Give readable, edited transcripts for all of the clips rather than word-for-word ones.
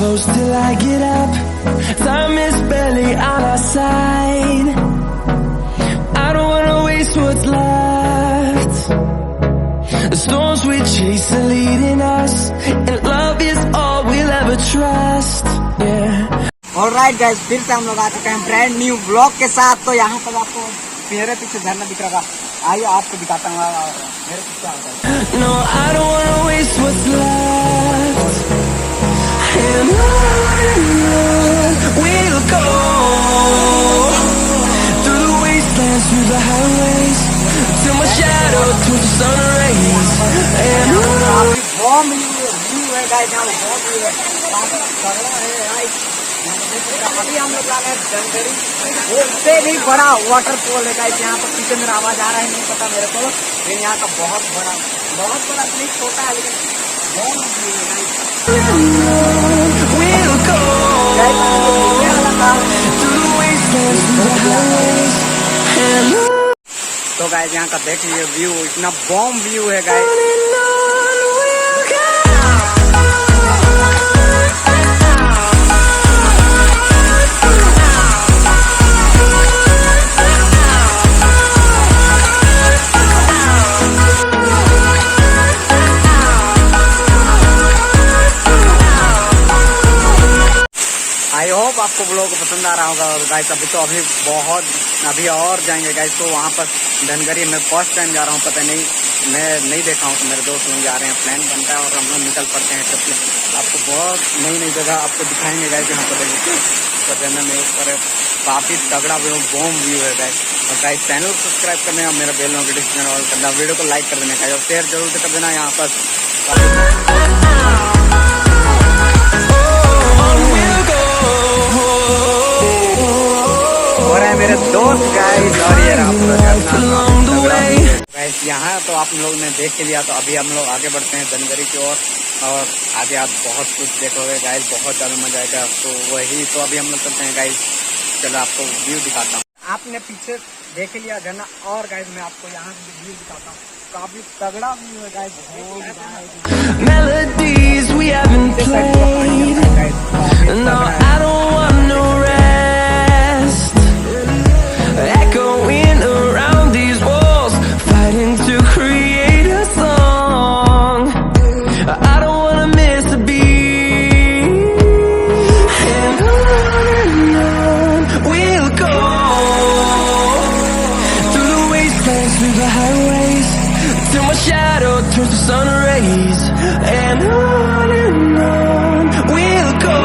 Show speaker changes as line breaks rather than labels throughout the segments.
close till I get up. Time is barely on our side. I don't wanna waste what's left. The storms we chase are leading us, and love is all we'll ever trust. Yeah.
Alright guys, फिर से हम लोग आ चुके हैं brand new blog के साथ। तो यहाँ पर आपको मेरे पीछे झरना दिख रहा, आइए आपको दिखाता हूँ मेरे पीछे क्या होता है।
No, I don't wanna waste what's left. And on we'll go, through the wastelands, through the highways, till my shadow turns to sun rays. And on.
Bomb view है गाइस, यहाँ बॉम्ब व्यू है, अभी हम लोग आ रहे हैं दंगरी। उससे भी बड़ा वाटरफॉल है गाइस, यहाँ पर पीछे मेरा आवाज आ रहा है नहीं पता मेरे को, लेकिन यहाँ का बहुत बड़ा नहीं छोटा है, लेकिन बॉम्ब व्यू है गाइस। तो गाइस यहाँ का देख लीजिए व्यू, इतना बॉम्ब व्यू है गाइस। आई होप आपको ब्लॉग पसंद आ रहा होगा। और गाइस अभी और जाएंगे गाइस, तो वहाँ पर धनगरी में फर्स्ट टाइम जा रहा हूँ, पता नहीं मैं नहीं देखा हूँ, तो मेरे दोस्त लोग जा रहे हैं, प्लान बनता है और हम लोग निकल पड़ते हैं ट्रिप पे। आपको बहुत नई जगह आपको दिखाएंगे गाइस, यहाँ पर देखिए तो जन्नत में ऊपर काफ़ी तगड़ा बॉम्ब व्यू है गाइस। और गाइस चैनल को सब्सक्राइब करने और मेरा बेल नोटिफिकेशन ऑल करना, वीडियो को लाइक कर देना गाइस, और शेयर जरूर कर देना। यहाँ पर और है मेरे दोस्त गाइस, और ये गाइस यहाँ तो आप लोग ने देख के लिया। तो अभी हम लोग आगे बढ़ते हैं दनगरी की ओर, और आगे आप बहुत कुछ देखोगे गाइस, बहुत ज़्यादा मजा आएगा। तो वही तो अभी हम लोग चलते हैं गाइस, चलो आपको व्यू दिखाता हूँ। आपने पीछे देख लिया झरना, और गाइस मैं आपको यहाँ से व्यू दिखाता हूँ, काफी तगड़ा व्यू है guys.
Melodies we haven't played. No, I don't want no rest. Echoing around these walls, fighting to create a song. I don't wanna miss a beat. And on we'll go, through the wastelands, through the highways, till my shadow turns to sun rays. And on we'll go,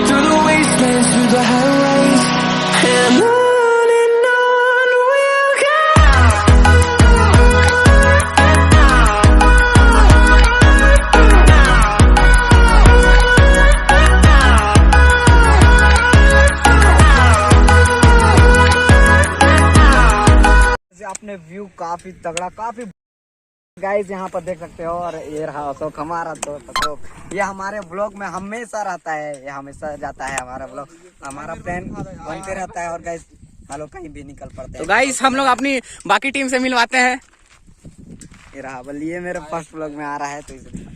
through the wastelands, through the highways. And on we'll go.
आपने view काफी तगड़ा, काफी guys यहाँ पर देख सकते हो। और ये रहा अशोक, हमारा दोस्त अशोक, ये हमारे ब्लॉग में हमेशा रहता है, ये हमेशा जाता है हमारा ब्लॉग, हमारा प्लान बनते रहता है। और गाइस हम लोग कहीं भी निकल पड़ते हैं।
तो गाइस हम लोग अपनी बाकी टीम से मिलवाते हैं।
ये रहा बल, ये मेरे फर्स्ट ब्लॉग में आ रहा है, तो इसलिए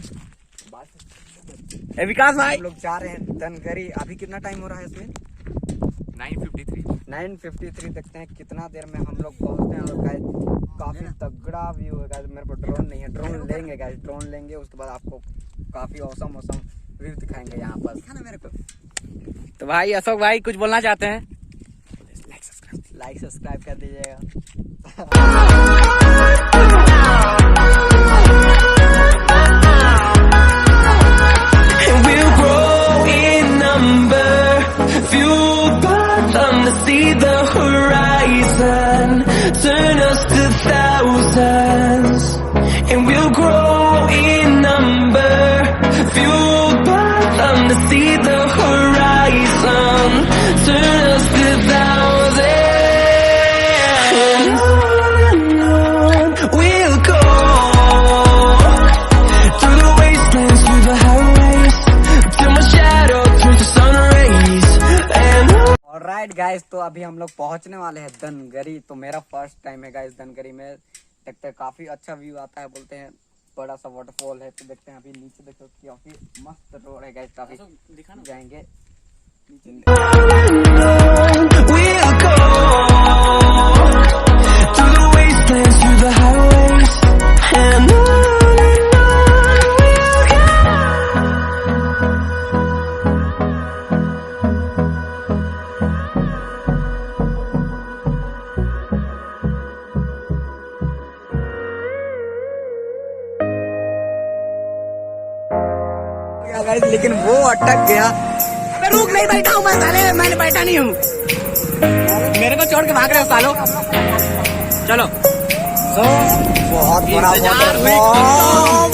विकास भाई
हम लोग जा रहे हैं दनगरी। अभी कितना टाइम हो रहा है इसमें? 9:53। देखते हैं कितना देर में हम लोग पहुंचते हैं। और गाइस काफी तगड़ा व्यू है गाइस, मेरे पास ड्रोन नहीं है, ड्रोन लेंगे गाइस, ड्रोन लेंगे, उसके बाद आपको काफी औसम व्यू दिखाएंगे यहाँ पर। दिखाना मेरे को।
तो भाई अशोक भाई कुछ बोलना चाहते हैं?
लाइक सब्सक्राइब कर दीजिएगा।
See the horizon, turn us to thousands, and we'll grow in number, fueled by them to see the horizon, turn us to thousands, and on we'll go, through the wastelands, through the highways, till my shadow turns to sun rays. And
alright guys, तो अभी हम लोग पहुंचने वाले हैं दनगरी। तो मेरा first time है गाइस दनगरी में, देखते हैं काफी अच्छा व्यू आता है बोलते हैं। बड़ा सा वाटरफॉल है। तो देखते हैं अभी नीचे, देखो काफी मस्त रोड है गाइस, काफी जाएंगे
We'll go through the wastelands, through the highways, and on we'll go.
Guys, लेकिन वो अटक गया।
मैं रुक नहीं बैठा हूँ, मैं साले, मैंने बैठा नहीं हूँ। मेरे को छोड़ के भाग रहे हो सालो। चलो
बहुत बड़ा
इंतजार में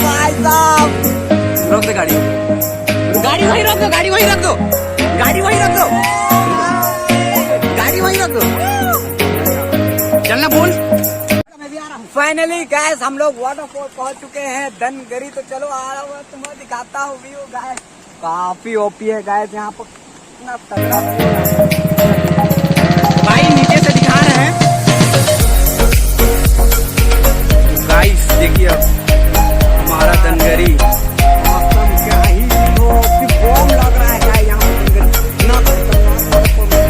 भाई साहब,
रोक दो गाड़ी, गाड़ी वहीं रख दो, गाड़ी वहीं रख दो, गाड़ी वहीं रख दो, गाड़ी वहीं रख दो, चलना बोल।
फाइनली गैस हम लोग वाटरफॉल पहुंच चुके हैं धनगरी। तो चलो आ रहा हूँ, तुम्हें दिखाता हूँ व्यू गैस। काफी ओपी है गैस, यहाँ पर कितना तगड़ा
भाई नीचे से दिखा रहे हैं गाइस, देखिए अब हमारा धनगरी
मौसम क्या ही हो, बॉम लग रहा है गाइस यहाँ पर धनगरी। इतना खतरनाक waterfall है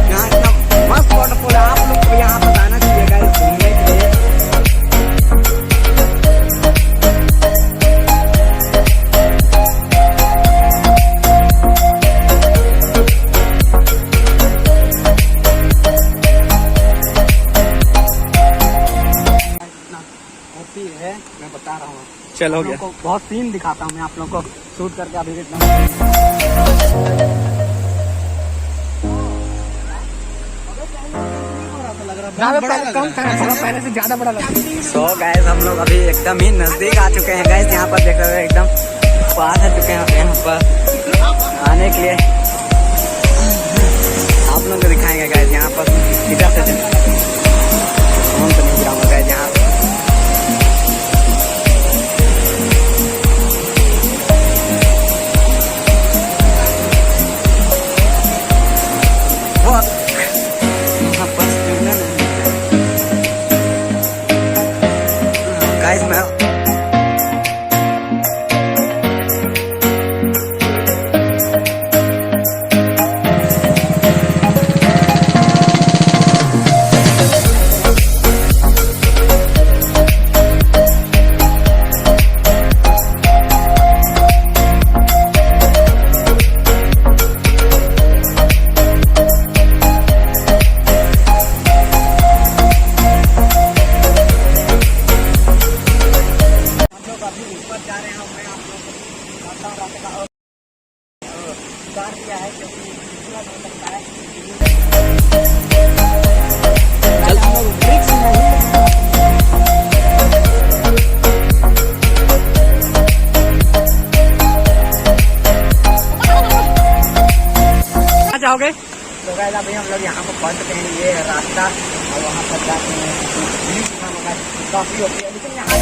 यहाँ, इतना मस्त वाटरफॉल है। आप लोग को यहाँ पर आना चाहिए गाइस घूमने के लिए। है मैं बता रहा हूँ,
चलो हो
आप
गया।
लोगों को बहुत सीन दिखाता हूँ मैं आप लोगों को शूट करके अभी कितना
पहले से ज्यादा बड़ा लगा।
सो गैस हम लोग अभी एकदम ही नजदीक आ चुके हैं गैस। यहाँ पर देख रहे हो एकदम पास आ चुके हैं यहाँ पर आने के लिए। आप लोगों को दिखाएंगे गैस यहाँ पर इधर से फोन तो नहीं गिराऊंगा गैस यहाँ। गाइस मैं
जाओगे?
तो गाइस अभी हम लोग यहाँ पर पहुँच चुके हैं, ये है रास्ता और वहाँ पर जाते हैं काफी होती है। लेकिन यहाँ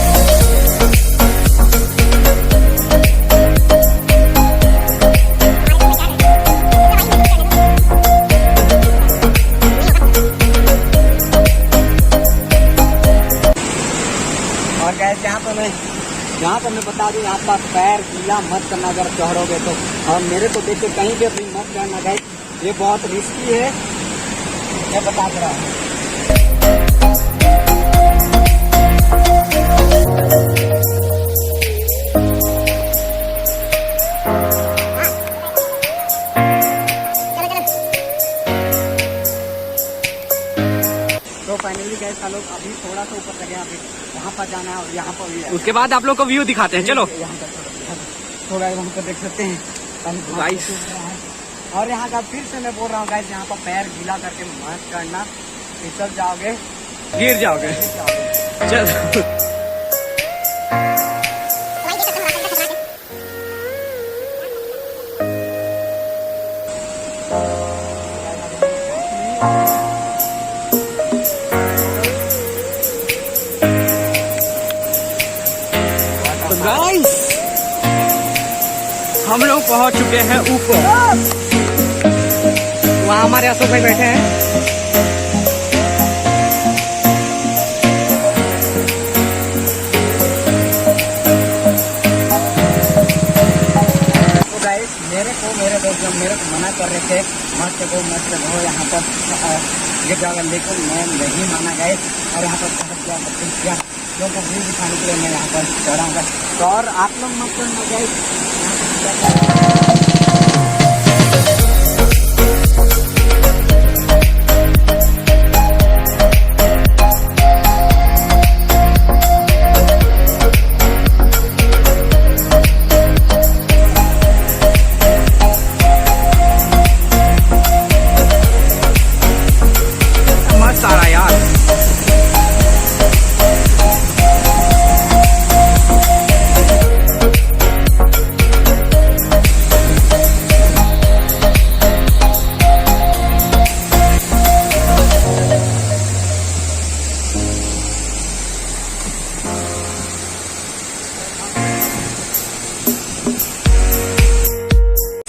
और गैस यहाँ पर मैं बता दूँ, यहाँ पर पैर गीला मत करना अगर चढ़ोगे तो। और मेरे को देख के कहीं भी अपनी मत करना गाइस, ये बहुत रिस्की है, मैं बता रहा हूँ। तो फाइनली गैस हम लोग अभी थोड़ा सा ऊपर लगे, अभी वहाँ पर जाना है और यहाँ पर भी है।
उसके बाद आप लोग को व्यू दिखाते हैं। चलो
यहाँ पर थोड़ा वहाँ पर देख सकते हैं
गाइस।
और यहाँ का फिर से मैं बोल रहा हूँ गाइस, यहाँ पर पैर गीला करके मत करना, फिसल जाओगे,
गिर जाओगे। चल तो गाइस हम लोग पहुंच चुके हैं ऊपर। वहाँ हमारे अशोक भाई बैठे हैं।
लोग मेरे को मना कर रहे थे मत हो यहाँ पर ये जगह, लेकिन मैं नहीं माना गए और यहाँ पर पहुँच गया सब किया लोगों को व्यू दिखाने के लिए मैं यहाँ पर चढ़ाऊँगा। तो और आप लोग मत करना गए।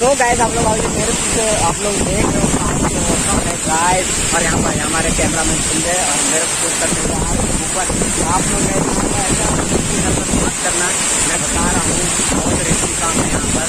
तो गाइस आप लोग मेरे पीछे आप लोग देख रहे हो गाइस, और यहाँ पर हमारे कैमरा मैन संजय और मेरे को करने ऊपर आप लोग ऐसा मत करना, मैं बता रहा हूँ बहुत रिस्की काम है यहाँ पर।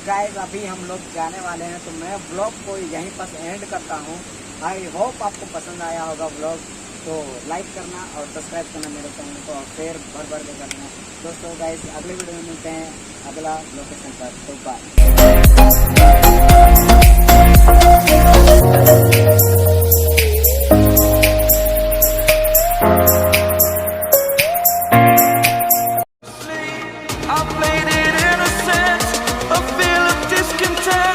गाइस अभी हम लोग जाने वाले हैं, तो मैं ब्लॉग को यहीं पर एंड करता हूँ। आई होप आपको पसंद आया होगा ब्लॉग, तो लाइक करना और सब्सक्राइब करना मेरे चैनल को, और शेयर भर के करना दोस्तों। गाइस अगले वीडियो में मिलते हैं अगला लोकेशन पर, तो
I played it innocent, a feel of discontent.